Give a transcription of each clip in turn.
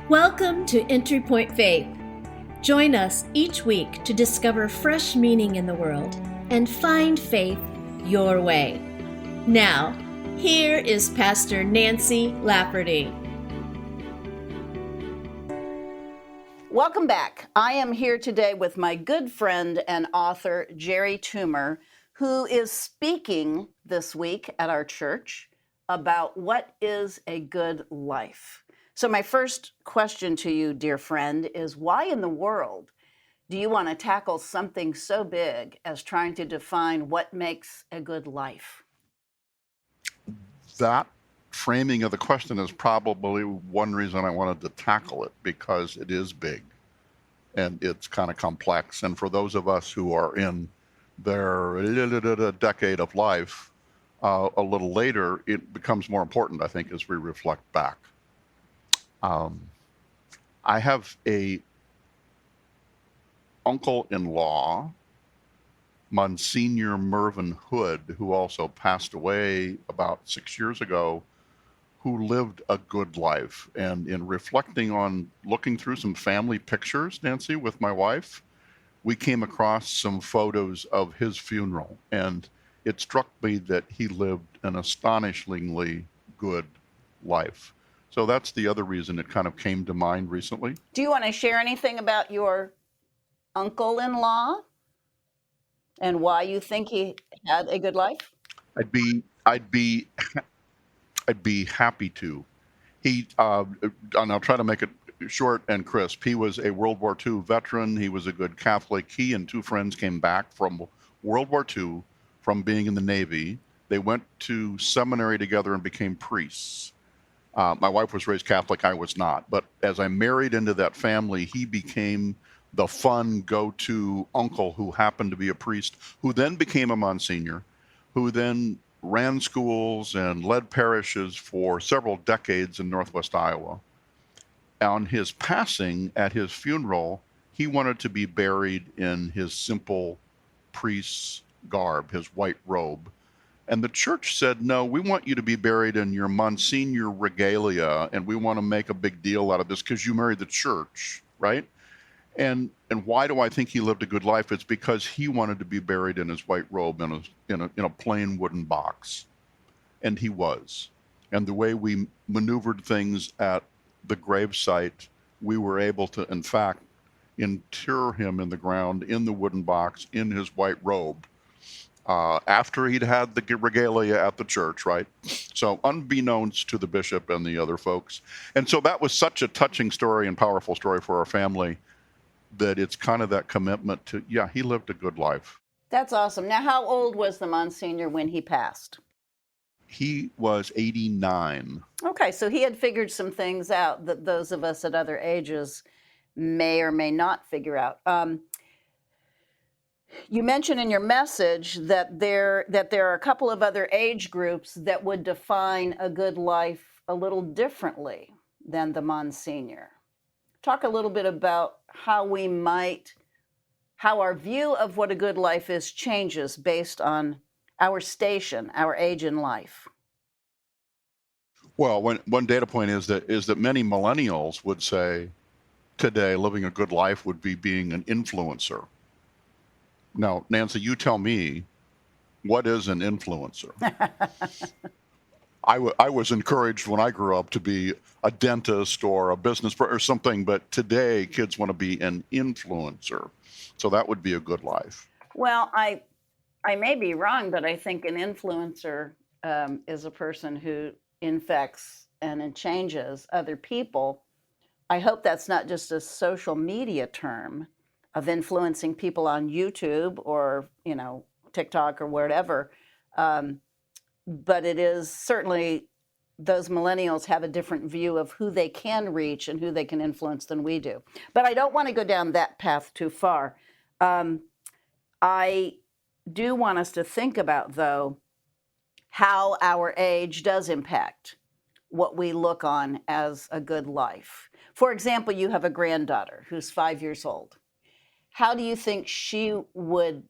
Welcome to Entry Point Faith. Join us each week to discover fresh meaning in the world and find faith your way. Now, here is Pastor Nancy Lafferty. Welcome back. I am here today with my good friend and author, Jerry Toomer, who is speaking this week at our church about what is a good life. So my first question to you, dear friend, is why in the world do you want to tackle something so big as trying to define what makes a good life? That framing of the question is probably one reason I wanted to tackle it, because it is big and it's kind of complex. And for those of us who are in their decade of life, a little later, it becomes more important, I think, as we reflect back. I have a uncle-in-law, Monsignor Mervyn Hood, who also passed away about 6 years ago, who lived a good life. And in reflecting on looking through some family pictures, Nancy, with my wife, we came across some photos of his funeral. And it struck me that he lived an astonishingly good life. So that's the other reason it kind of came to mind recently. Do you want to share anything about your uncle-in-law and why you think he had a good life? I'd be happy to. And I'll try to make it short and crisp. He was a World War II veteran. He was a good Catholic. He and two friends came back from World War II, from being in the Navy. They went to seminary together and became priests. My wife was raised Catholic. I was not. But as I married into that family, he became the fun go-to uncle who happened to be a priest, who then became a Monsignor, who then ran schools and led parishes for several decades in Northwest Iowa. On his passing, at his funeral, he wanted to be buried in his simple priest's garb, his white robe. And the church said, no, we want you to be buried in your Monsignor regalia, and we want to make a big deal out of this because you married the church, right? And why do I think he lived a good life? It's because he wanted to be buried in his white robe in a plain wooden box. And he was. And the way we maneuvered things at the gravesite, we were able to, in fact, inter him in the ground in the wooden box in his white robe. After he'd had the regalia at the church, right? So unbeknownst to the bishop and the other folks. And so that was such a touching story and powerful story for our family that it's kind of that commitment to, yeah, he lived a good life. That's awesome. Now, how old was the Monsignor when he passed? He was 89. Okay, so he had figured some things out that those of us at other ages may or may not figure out. You mentioned in your message that there are a couple of other age groups that would define a good life a little differently than the Monsignor. Talk a little bit about how our view of what a good life is changes based on our station, our age in life. Well, one data point is that many millennials would say today living a good life would be being an influencer. Now, Nancy, you tell me, what is an influencer? I was encouraged when I grew up to be a dentist or a business or something, but today kids want to be an influencer. So that would be a good life. Well, I may be wrong, but I think an influencer is a person who infects and changes other people. I hope that's not just a social media term of influencing people on YouTube or, TikTok or whatever. But it is certainly, those millennials have a different view of who they can reach and who they can influence than we do. But I don't want to go down that path too far. I do want us to think about, though, how our age does impact what we look on as a good life. For example, you have a granddaughter who's 5 years old. How do you think she would,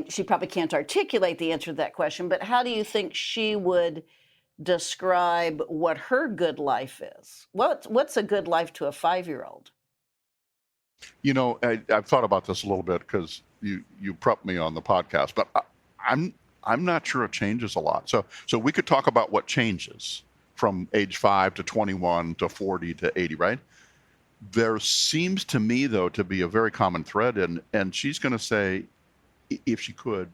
she probably can't articulate the answer to that question, but how do you think she would describe what her good life is. What's a good life to a 5-year-old? I've thought about this a little bit because you prepped me on the podcast, but I'm not sure it changes a lot. So we could talk about what changes from age 5 to 21 to 40 to 80, right? There seems to me, though, to be a very common thread, and she's going to say, if she could,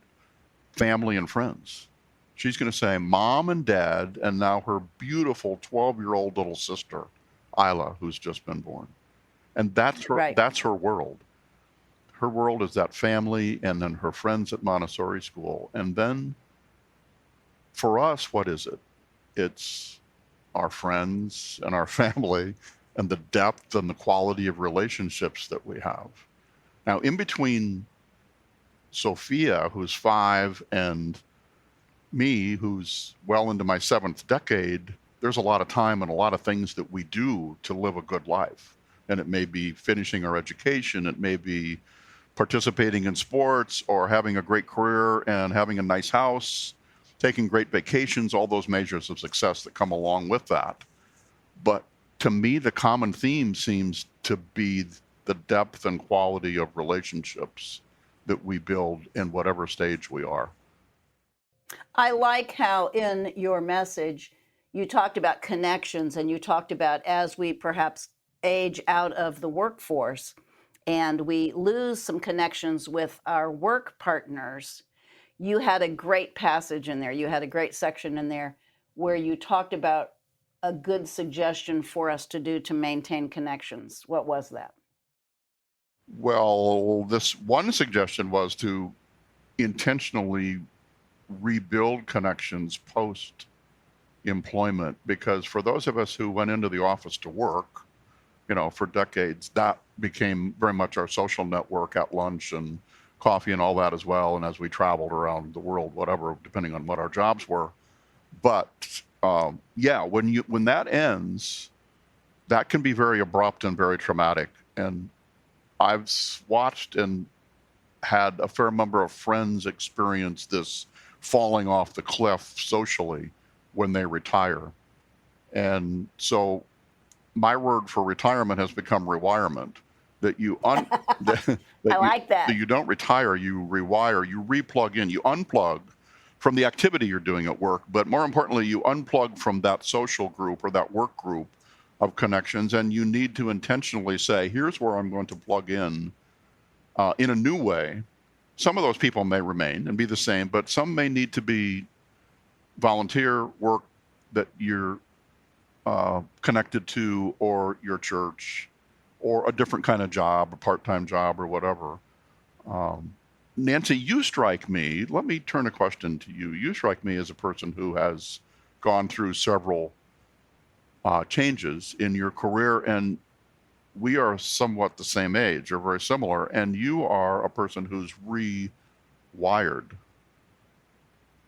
family and friends. She's going to say mom and dad, and now her beautiful 12-year-old little sister, Isla, who's just been born. And that's her, Right. that's her world. Her world is that family and then her friends at Montessori school. And then for us, what is it? It's our friends and our family and the depth and the quality of relationships that we have. Now, in between Sophia, who's 5, and me, who's well into my 7th decade, there's a lot of time and a lot of things that we do to live a good life. And it may be finishing our education, it may be participating in sports or having a great career and having a nice house, taking great vacations, all those measures of success that come along with that. But to me, the common theme seems to be the depth and quality of relationships that we build in whatever stage we are. I like how in your message you talked about connections, and you talked about as we perhaps age out of the workforce and we lose some connections with our work partners. You had a great passage in there. You had a great section in there where you talked about a good suggestion for us to do to maintain connections. What was that? Well, this one suggestion was to intentionally rebuild connections post employment, because for those of us who went into the office to work, for decades, that became very much our social network at lunch and coffee and all that as well. And as we traveled around the world, whatever, depending on what our jobs were. But when that ends, that can be very abrupt and very traumatic. And I've watched and had a fair number of friends experience this falling off the cliff socially when they retire. And so my word for retirement has become rewirement. That you that I like that. you don't retire, you rewire, you replug in, you unplug from the activity you're doing at work, but more importantly, you unplug from that social group or that work group of connections, and you need to intentionally say, here's where I'm going to plug in a new way. Some of those people may remain and be the same, but some may need to be volunteer work that you're connected to, or your church, or a different kind of job, a part-time job or whatever. Nancy, you strike me, let me turn a question to you. You strike me as a person who has gone through several changes in your career, and we are somewhat the same age or very similar, and you are a person who's rewired,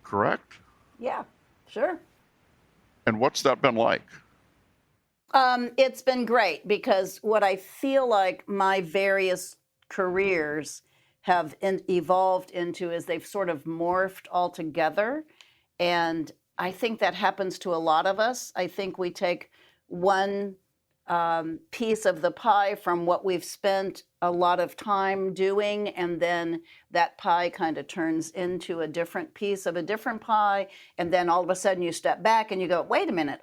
correct? Yeah, sure. And what's that been like? It's been great, because what I feel like my various careers have evolved into is they've sort of morphed all together. And I think that happens to a lot of us. I think we take one piece of the pie from what we've spent a lot of time doing, and then that pie kind of turns into a different piece of a different pie, and then all of a sudden you step back and you go, wait a minute,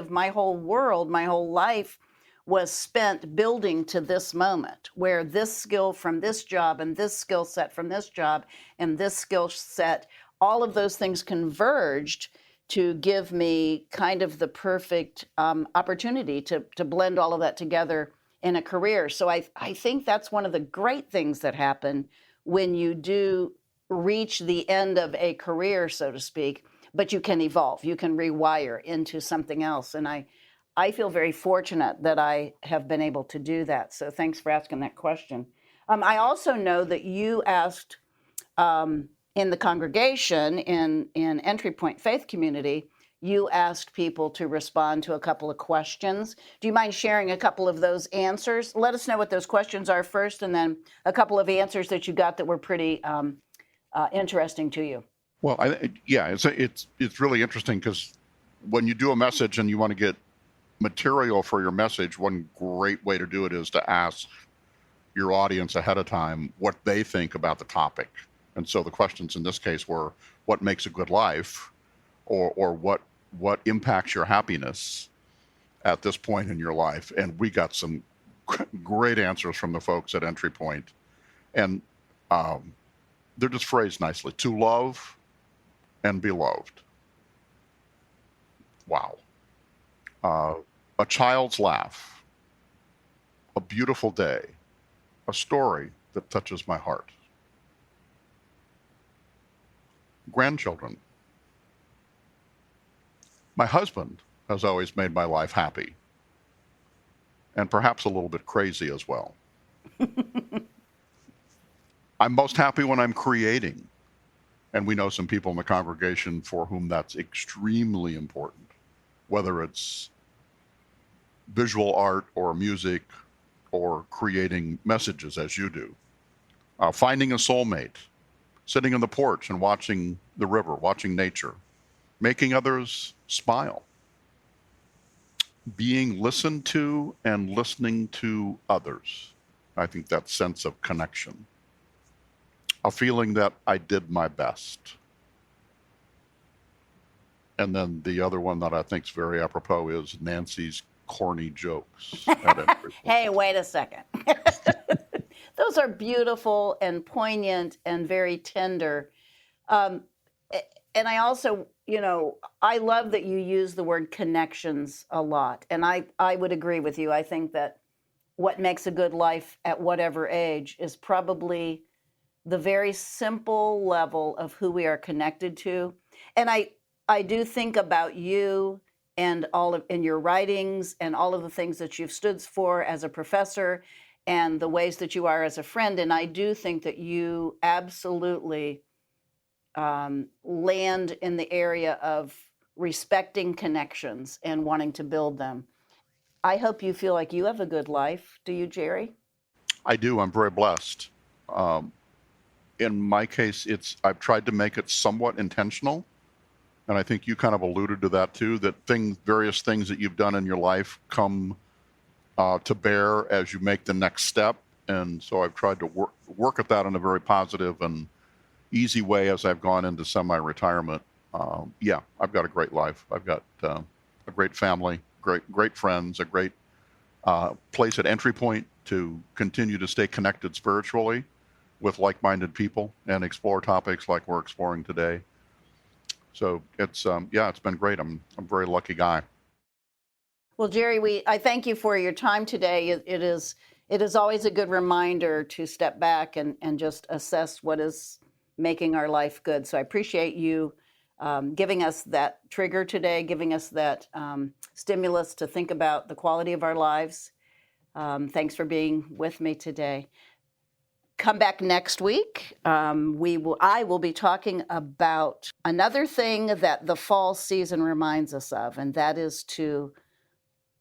my whole world, my whole life was spent building to this moment where this skill from this job and this skill set from this job and this skill set, all of those things converged to give me kind of the perfect opportunity to blend all of that together in a career. So I think that's one of the great things that happen when you do reach the end of a career, so to speak, but you can evolve, you can rewire into something else. And I feel very fortunate that I have been able to do that. So thanks for asking that question. I also know that you asked in the congregation, in Entry Point Faith Community, you asked people to respond to a couple of questions. Do you mind sharing a couple of those answers? Let us know what those questions are first, and then a couple of answers that you got that were pretty interesting to you. Well, it's really interesting because when you do a message and you want to get material for your message, one great way to do it is to ask your audience ahead of time what they think about the topic. And so the questions in this case were, what makes a good life, or what impacts your happiness at this point in your life? And we got some great answers from the folks at Entry Point. And they're just phrased nicely: to love and be loved. Wow. A child's laugh, a beautiful day, a story that touches my heart. Grandchildren. My husband has always made my life happy, and perhaps a little bit crazy as well. I'm most happy when I'm creating, and we know some people in the congregation for whom that's extremely important, whether it's visual art or music or creating messages as you do. Finding a soulmate, sitting on the porch and watching the river, watching nature, making others smile, being listened to and listening to others. I think that sense of connection, a feeling that I did my best. And then the other one that I think is very apropos is Nancy's corny jokes. Hey, wait a second. Those are beautiful and poignant and very tender. And I also, I love that you use the word connections a lot. And I would agree with you. I think that what makes a good life at whatever age is probably the very simple level of who we are connected to. And I do think about you and in your writings and all of the things that you've stood for as a professor and the ways that you are as a friend. And I do think that you absolutely land in the area of respecting connections and wanting to build them. I hope you feel like you have a good life. Do you, Jerry? I do. I'm very blessed. In my case, I've tried to make it somewhat intentional. And I think you kind of alluded to that too, that various things that you've done in your life come to bear as you make the next step. And so I've tried to work at that in a very positive and easy way as I've gone into semi-retirement. Yeah, I've got a great life. I've got a great family, great friends, a great place at Entry Point to continue to stay connected spiritually with like-minded people and explore topics like we're exploring today. So it's been great. I'm a very lucky guy. Well, Jerry, I thank you for your time today. It is always a good reminder to step back and just assess what is making our life good. So I appreciate you giving us that trigger today, giving us that stimulus to think about the quality of our lives. Thanks for being with me today. Come back next week. I will be talking about another thing that the fall season reminds us of, and that is to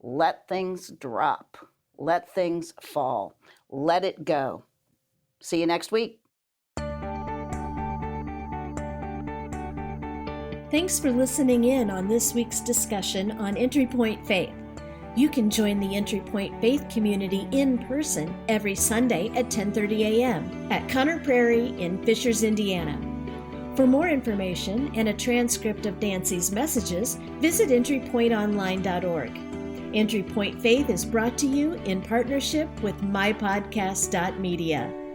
let things drop, let things fall, let it go. See you next week. Thanks for listening in on this week's discussion on Entry Point Faith. You can join the Entry Point Faith community in person every Sunday at 10:30 a.m. at Conner Prairie in Fishers, Indiana. For more information and a transcript of Nancy's messages, visit entrypointonline.org. Entry Point Faith is brought to you in partnership with mypodcast.media.